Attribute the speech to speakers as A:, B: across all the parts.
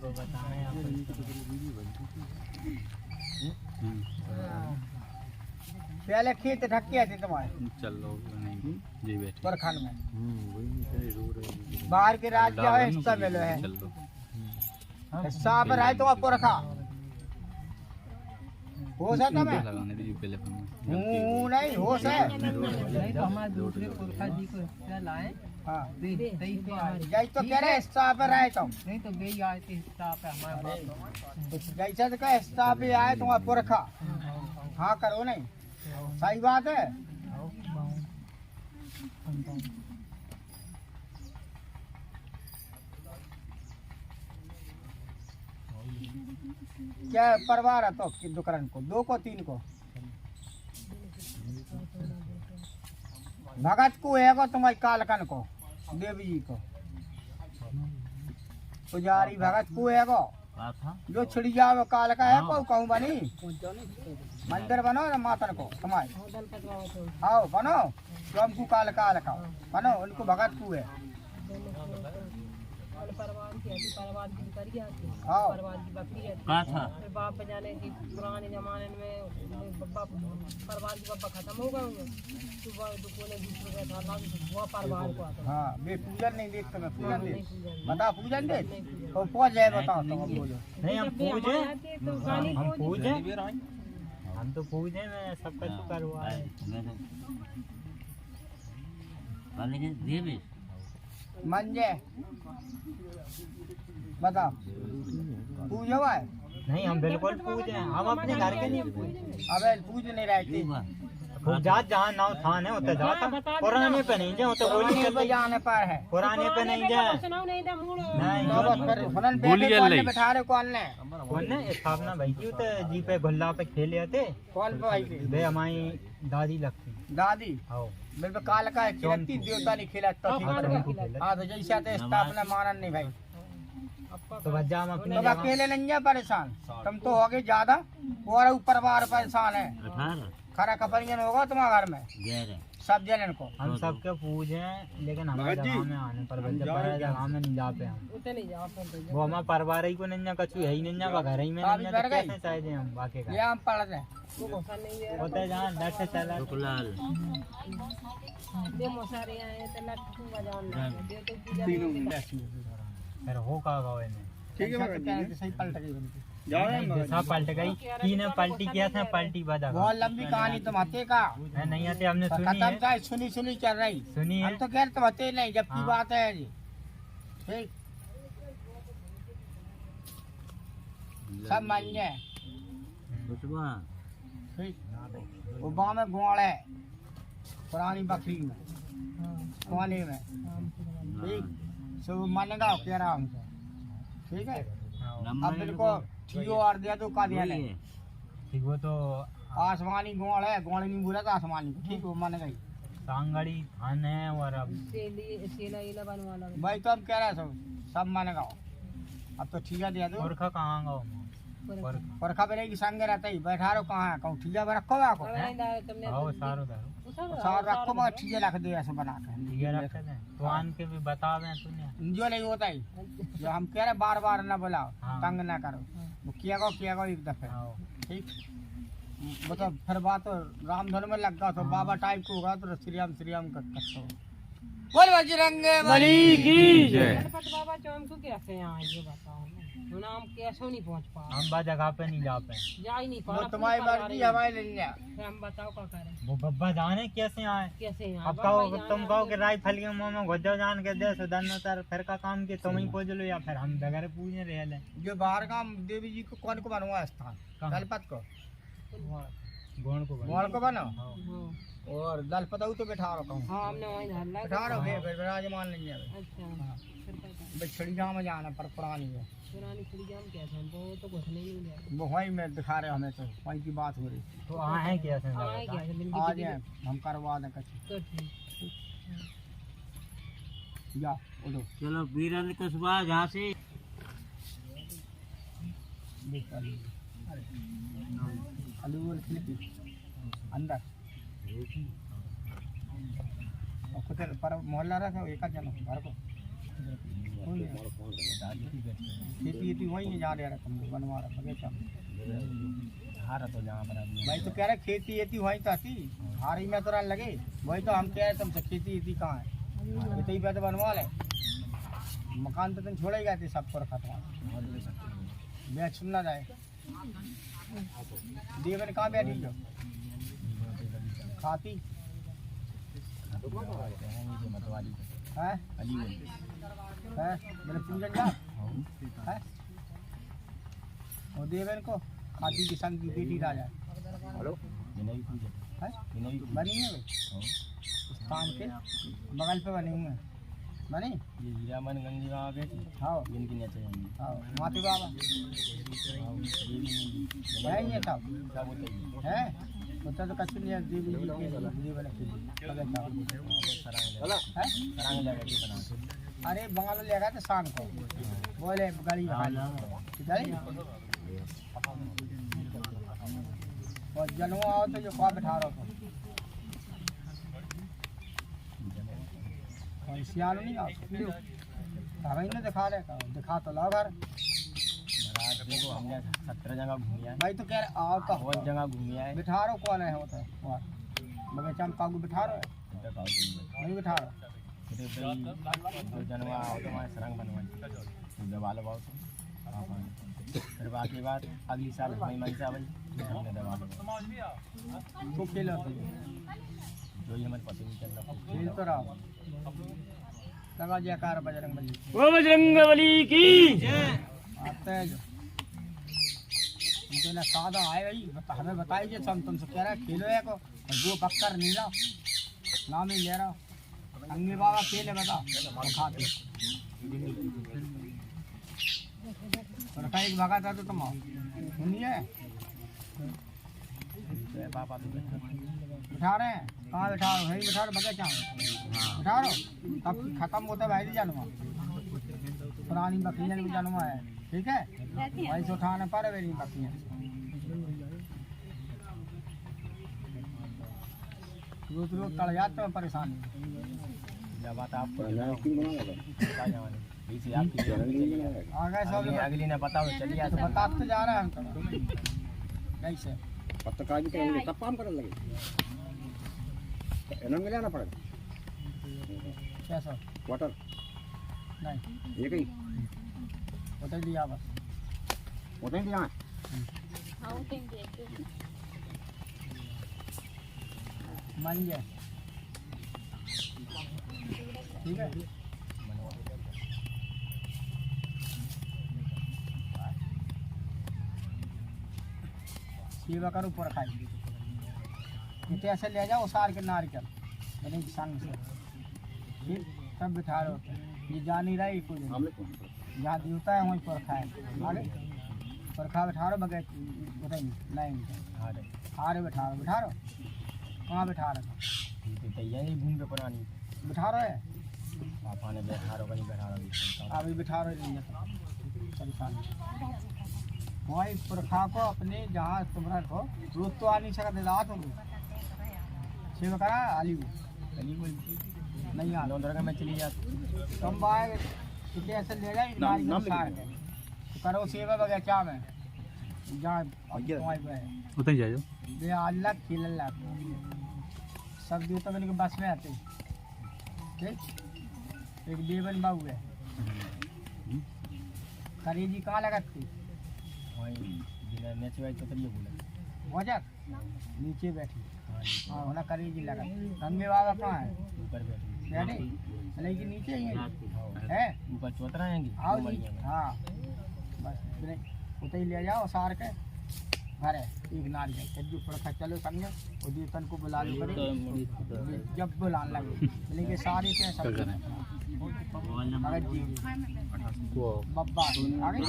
A: को बताएं
B: पहले खेत ढके थे तुम्हारे
C: चल लो नहीं जी बैठ
B: परखंड में बाहर के राज्य है हिस्सा मिलो है
C: चल लो
B: हिस्सा पर है तुम्हारा पुरखा हो सकता मैं
C: लगाने दीजिए पहले
B: नहीं हो सकता
A: नहीं तो हमारे दूसरे पुरखा जी को हिस्सा लाए
B: हाँ
A: सही पे आए
B: जैसे तो कह रहे हिस्सा पर आए तुम
A: नहीं तो वे आए थे हिस्सा पे हमारे
B: जैसे तो कह हिस्सा पे आए तुम्हारा पुरखा हाँ करो नहीं सही बात है क्या परिवार है तो दुकान को 2 को 3 को भगत को है को तुम्हारी कालकन को देवी जी को पुजारी भगत को है को जो छिड़ी जाओ काल का है को कहूँ बनी मंदिर बनो ना मातन को तुम्हारे आओ बनो तो हमको काल का बनो उनको भगत को है
D: परिवार की करिए
B: हाँ
D: परिवार की बकरी है फिर बाप जाने की पुराने जमाने में बब्बा परिवार की बब्बा खत्म हो गए होंगे सुबह दुकाने दूसरे का था वो परिवार को आता
B: हाँ वे पूजन नहीं देखते मैं पूजन दे बता पूजन दे तो पहुँच जाए बताओ तुम बोलो
A: नहीं हम पूजे हम तो पूजे में सबका तो करवा है
B: मंजे बताओ पूजो है
A: नहीं हम बिल्कुल पूजे हम अपने घर के नहीं पूजे
B: अबे पूज नहीं रहती
A: जात जहाँ नाव थाने होते जाता पुराने पे नहीं जाए तो बोली
B: पे जाने पर है
A: पुराने पे नहीं जाए नहीं
B: तो बस फिर हुनन बैठे कौन ने बैठा रहे कौन ने
A: स्थापना भाई की तो जी पे गुल्ला पे खेले थे
B: कौन पे भाई
A: वे हमारी दादी लगती
B: दादी
A: आओ
B: मेरे पे काल का खिलती देवता नहीं खिला तो ठीक है हाँ तो जैसे आते स्थापना मानन नहीं भाई
A: तो बच्चा हम अपने
B: तो अकेले नहीं है परेशान तुम तो हो गए ज्यादा और ऊपर बार परेशान है खरा कपड़ियन होगा तुम्हारे घर में सब जनन को
A: हम सबके पूजे लेकिन हमारे जगह में आने पर जगह में नहीं जाते हम वो हमारा परिवार ही को नहीं कछु है ही नहीं घर ही में नहीं तो कैसे चाहिए हम बाकी का
B: ये हम पढ़ रहे हैं
A: होते जहाँ डर से चला फिर हो का गाँव में
B: ठीक है सही पलट गई
A: सब पलट गई तीन पलटी किया था पलटी बजा
B: बहुत लंबी कहानी तुम हते का
A: नहीं आते हमने सुनी
B: खत्म
A: है
B: था सुनी चल रही
A: सुनी है
B: हम तो कह तुम हते नहीं जबकि बात है जी ठीक सब मान जाए ठीक वो गाँव में गोड़ है पुरानी बकरी में कोने में ठीक सब मानेगा कह रहा हमसे ठीक है अब मेरे को ठियो और दिया तो का दिया नहीं
A: ठीक वो तो
B: आसमानी गोड़ है गोड़ नहीं बोला तो आसमानी ठीक वो मान गई
A: सांगड़ी थान है और अब
B: भाई तो हम कह रहे हैं सब मानेगा अब तो ठिया दिया दो
A: पुरखा कहाँ गाँव
B: परखा पे की संग रहता ही बैठा रहो कहाँ है कहूँ ठिया में रखो आपको
A: सारो
B: सार रखो मैं ठिया रख दे ऐसे बना के
A: ये रखे थे तो आन के भी बता दें तूने
B: जो नहीं होता ही जो हम कह रहे बार बार न बुलाओ तंग ना करो वो किया गो एक दफे ठीक मतलब फिर बात राम धन में लग गया तो बाबा टाइप को होगा तो श्री राम करते हो बोल बजरंग बली की जय
D: बाबा चौम को कैसे यहाँ ये बताओ हम कैसे नहीं पहुँच पा
A: हम बात जगह पे नहीं जा पाए
D: जा ही नहीं पा
B: तुम्हारी मर्जी हमारी नहीं है
D: हम बताओ क्या करें
A: वो बब्बा जाने कैसे आए
D: कैसे
A: अब कहो तुम कहो कि राइफल के मुंह में घुस जान के दे सुधरन उतर फिर का काम के तुम ही पूछ लो या फिर हम बगैर पूछने रहे ले
B: जो बाहर का देवी जी को कौन को बनवा स्थान दलपत को
A: गोण को
B: बनो और दलपत तो बैठा रखा हूँ
D: हाँ हमने वहीं धरना
B: बैठा रहो विराजमान नहीं है
D: अच्छा
B: छड़ी जाम जाना पर पुरानी है
D: पुरानी खड़ी जाम क्या था वो तो कुछ नहीं मिला
B: वो वहीं में दिखा रहे हमें तो वहीं की बात हो रही
A: तो आए क्या से
B: आज हम करवा दें कच्ची जा उठो
A: चलो वीरेंद्र कुशवाहा जहाँ से
B: अंदर और कुछ पर मोहल्ला रखो एक जन घर को खेती इतनी वही नहीं जा रहा तुम बनवा रहा बगीचा
A: हारा तो जहाँ पर आदमी
B: भाई तो कह रहे खेती इतनी वही तो थी हारी में तो लगे वही तो हम कह रहे तुमसे खेती इतनी कहाँ है इतनी पे तो बनवा ले मकान तो तुम छोड़े गए थे सब पर खतरा बेच सुनना जाए देवन कहाँ बैठी जो खाती है मेरे पूजन जा है और देवन को खाती किसान की बेटी राजा
A: हेलो
B: है बनी है स्थान के बगल पे बने हुए हैं बने
A: ये हीरामन गंगी वहाँ गए थे
B: हाँ
A: जिनकी नीचे
B: हाँ माते बाबा है ये सब
A: क्या बोलते
B: है होता तो कच्छ नहीं है देवी जी के जीवन के लिए अरे बंगाल लेगा तो शाम को बोले गाड़ी गाड़ी और जनवा आओ तो जो कहा बैठा रहा हो सियाल नहीं आओ हमें नहीं दिखा रहे दिखा तो लो घर
A: देखो हमने 17 जगह घूमिया है
B: भाई तो कह रहे आओ तो
A: बहुत जगह घूमिया है
B: बिठा रहो कौन है होता है बगीचा में कागू बिठा रहे नहीं बिठा रहे
A: जो जनवा आओ तो वहाँ सरंग बनवाई दबा लो बहुत फिर बाकी बात अगली साल हमारी मनसा भाई हमने दबा लो
B: तो खेलो
A: जो ही हमारे पता नहीं चल रहा
B: खेल तो रहो लगा जयकार बजरंग बली
A: वो बजरंग बली की
B: आते हैं जो ना सादा आए भाई हमें बताइए हम तुमसे कह रहे हैं खेलो है को और जो पक्कर नहीं रहा नाम ही ले रहा अंगे बाबा खेले बता खाते और कहीं एक भगा था तो तुम आओ सुनिए
A: पापा तो
B: बिठा रहे हैं कहाँ बिठा रहे हो वही बिठा रहे बगीचा में बिठा रहे हो तब खत्म होता भाई नहीं जानवा पुरानी बकरियाँ भी जानवा है ठीक है वही से उठाने पर मेरी बकरियाँ रोज रोज तड़ जाते हैं परेशानी
A: जब बात आपको
B: आ गए सब
A: अगली ने बताओ चलिए
B: तो बता तो जा रहे हैं हम तो कैसे
E: पत्रकार भी करेंगे तब काम करने लगे एनम में लेना पड़ेगा
B: कैसा
E: वाटर
B: नहीं
E: ये कहीं
B: बता दिया बस
E: होते हैं यहाँ
B: मान गया ठीक है सेवा करो ऊपर खाई इतने ऐसे ले जाओ सार के नारियल बने संग से फिर सब बिठा रहे होते ये जा नहीं रहा है कुछ जहाँ देवता है वहीं पर खाए आगे पर खा बैठा रहे बगैर बताइए लाइन हारे बैठा रहे कहाँ बैठा रहे
A: तैयारी घूम पे पुरानी
B: बिठा रहे
A: पापा ने बैठा रहा नहीं बैठा रहा
B: अभी बिठा रहे नहीं परेशान वही पुरखा को अपने जहाँ तुम्हारा को रोज तो आ नहीं सकते रात होगी सेवा करा आली
A: चलिए कोई
B: नहीं आ
A: लौंडा में चली जाती
B: तुम आए कितने ऐसे ले जाए नारी के सार के तो करो सेवा बगीचा में जहाँ
C: उतर जाओ
B: ये अल्लाह खेल अल्लाह सब देवता मैंने के बस में आते ठीक एक देवन बाबू है करेजी कहाँ लगाती वजह नीचे बैठी हाँ होना करेजी लगा गंगे बाबा कहाँ है
A: ऊपर बैठी
B: बैठे लेकिन नीचे ही है
A: ऊपर चौतरा आएंगे
B: आओ जी हाँ बस उतर ही ले जाओ सार के घर है एक नारियल कद्दू पड़खा चलो संग और देवतन को बुला लो करे जब बुलाने लगे लेकिन सारे पे सब भगत जी बब्बा आगे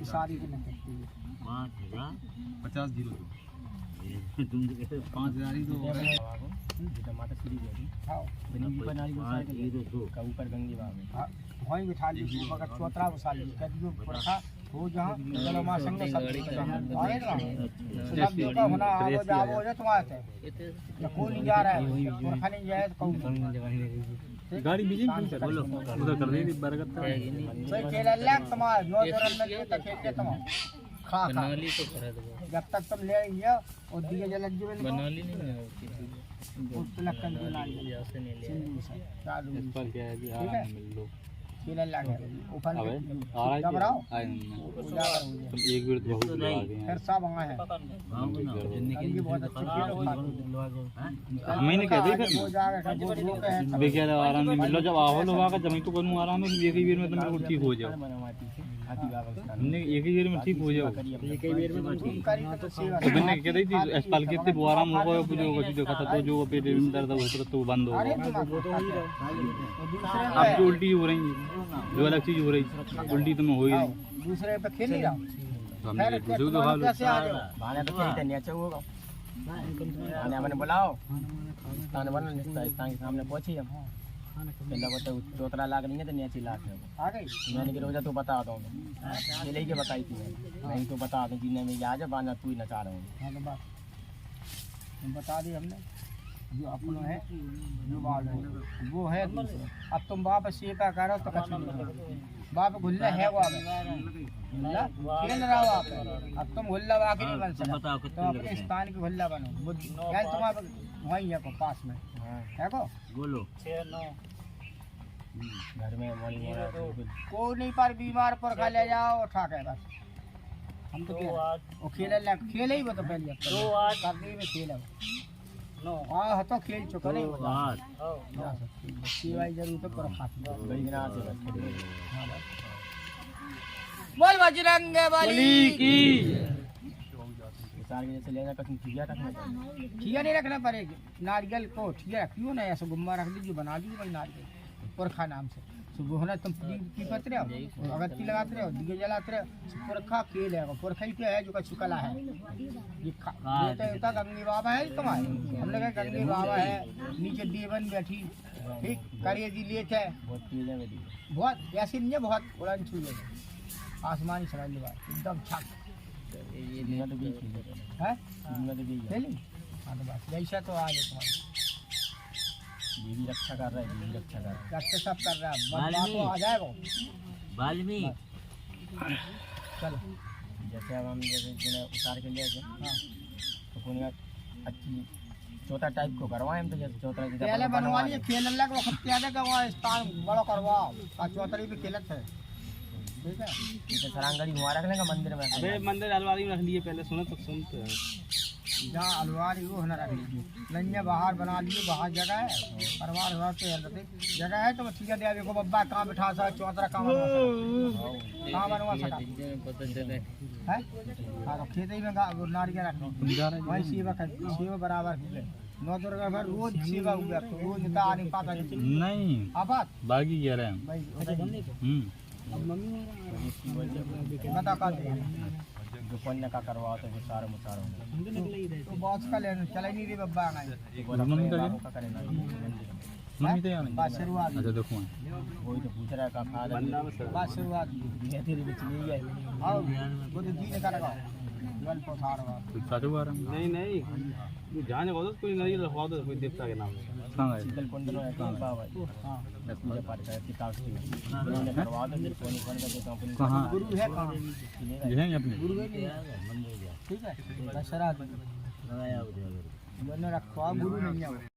B: सारी की नहीं सकती
C: 50 जीरो 5000 ही तो
A: माता श्री देवी
B: हाँ
A: ऊपर नारी ऊपर गंगी बाबा
B: वहीं बिठा लीजिए मगर चौतरा बसा लीजिए कद्दू पड़खा वो जहाँ चलो माँ संग सब आएगा सब जो का होना वो जाओ हो जाए तुम्हारे से या कोई नहीं जा रहा है और खाने जाए तो कहूँ
C: गाड़ी मिली बोलो उधर कर दे बरगद का
B: सही खेल लाख तुम्हारे 9 रन में ये तक खेलते तुम खा खा जब तक तुम ले आइए और दिए जलक जो बना ली नहीं उस लग कर दिला चालू
C: पर क्या है जी
B: ठीक है
C: मिल लो
B: खेल लाख ऊपर
C: अबे आ रहा
B: घबराओ
C: है तुम एक मिनट बहुत आ गए
B: फिर सब वहाँ है ये बहुत अच्छी खेल
C: मैंने कह दी फिर
B: वो जाएगा वो पे है
C: बेचारा आराम में मिल लो जब आवल होगा का जमीन तो करूँ आराम में एक ही बेर में तुम बिल्कुल ठीक हो जाओ हमने एक ही बेर में ठीक हो जाओ
B: एक ही बेर में तुम करी तो सेवा
C: तो मैंने कह रही थी अस्पताल के इतने वो आराम हो गया जो कुछ देखा था तो जो पेट में दर्द हो तो बंद हो
B: अरे
C: गया
B: तुम दूसरे
C: अब जो उल्टी हो रही है जो अलग चीज हो रही उल्टी तो में हो ही रही
B: दूसरे पे खेल नहीं रहा
C: तो हमने दूसरे को खा लो
B: कैसे आ जाओ भाने तो खेलते नहीं अच्छा होगा भाने मैंने बुलाओ ताने बना स्थान के सामने पहुंची हम पहले को तो चौतरा लाख नहीं है तो नीचे लाख है आ गई मैंने कि रोजा तो बता दो ये लेके बताई थी नहीं तो बता दो जीने में आ जा बाना तू ही नचा रहा हूँ हाँ तो बात बता दी हमने जो अपना है जो बाल है वो है अब तुम बाप से का करो तो कछ नहीं बाप गुल्ला है वो गुल्ला खेल रहा हो आप अब तुम गुल्ला बाकी नहीं बन सकते तो अपने स्थान के गुल्ला बनो क्या तुम्हारे वहीं है को पास में है को बोलो घर में कोई नहीं पर बीमार पर खा ले जाओ उठा के बस हम तो वो खेल ही वो तो पहले करने में खेल है हाँ तो खेल चुका नहीं सिवाय जरूर तो पर खाती बोल बजरंग बली की जैसे लेना कसम ठिया रखना ठिया नहीं रखना पड़ेगा नारियल को ठिया रखियो ना ऐसा गुम्मा रख दीजिए बना दीजिए भाई नारियल पुरखा नाम से सुबह होना तुम पीपत रहे हो अगरबत्ती लगाते रहो दिए जलाते रहो पुरखा खेल है पुरखा ही पे है जो कछु कला है ये होता गंगी बाबा है तुम्हारे हमने कहा गंगी बाबा है नीचे देवन बैठी ठीक करिए जी लेट है बहुत ऐसी नहीं है बहुत उड़ान छू है आसमानी समझ लो एकदम छक है हाँ तो बस जैसा तो आ जाए ये भी रक्षा कर रहा है ये भी रक्षा कर रहा है रक्षा सब कर रहा है बस आ जाएगा वाल्मीकि चलो जैसे अब हम जैसे उतार के ले गए हाँ तो कोई अच्छी चौथा टाइप को करवाएं हम तो जैसे चौथा पहले बनवा लिए खेल लग वक्त क्या का वहाँ स्थान बड़ा करवाओ चौथरी भी खेलत है ठीक है जैसे सरांगड़ी वहाँ रख लेंगे मंदिर में अबे मंदिर अलवारी में रख लिए पहले सुनो तो सुनते हैं जहाँ अलवारी वो होना रख लीजिए नन्या बाहर बना लिए बाहर जगह है परिवार जगह है तो ठीक है देवी को बब्बा कहाँ बिठा सकता चौतरा कहाँ बनवा सका है हाँ तो खेत ही में नारियल रखना वही सेवा बराबर नौ दुर्गा भर रोज सेवा हुआ रोज नेता आने पाता नहीं आबाद बागी कह रहे हैं बता का जो पुण्य का करवाओ तो वो सारे मुसारो तो बॉक्स का लेना चले नहीं रे बब्बा आए मम्मी का बात शुरुआत अच्छा देखो वही तो पूछ रहा है का खाद बात शुरुआत ये तेरे बीच नहीं है आओ वो तो जी ने का लगा वन पोथार वा साधु बार नहीं तू जाने को तो कोई नहीं लखवा दो कोई देवता के नाम कहां है शीतल कुंड में कहां बाबा हां 10 मुझे पार कर किताब से मैंने करवा दो फिर कोई कौन का देता हूं कहां गुरु है कहां ये है अपने गुरु है ठीक है दशरथ बनाया उधर मैंने रखवा गुरु नहीं है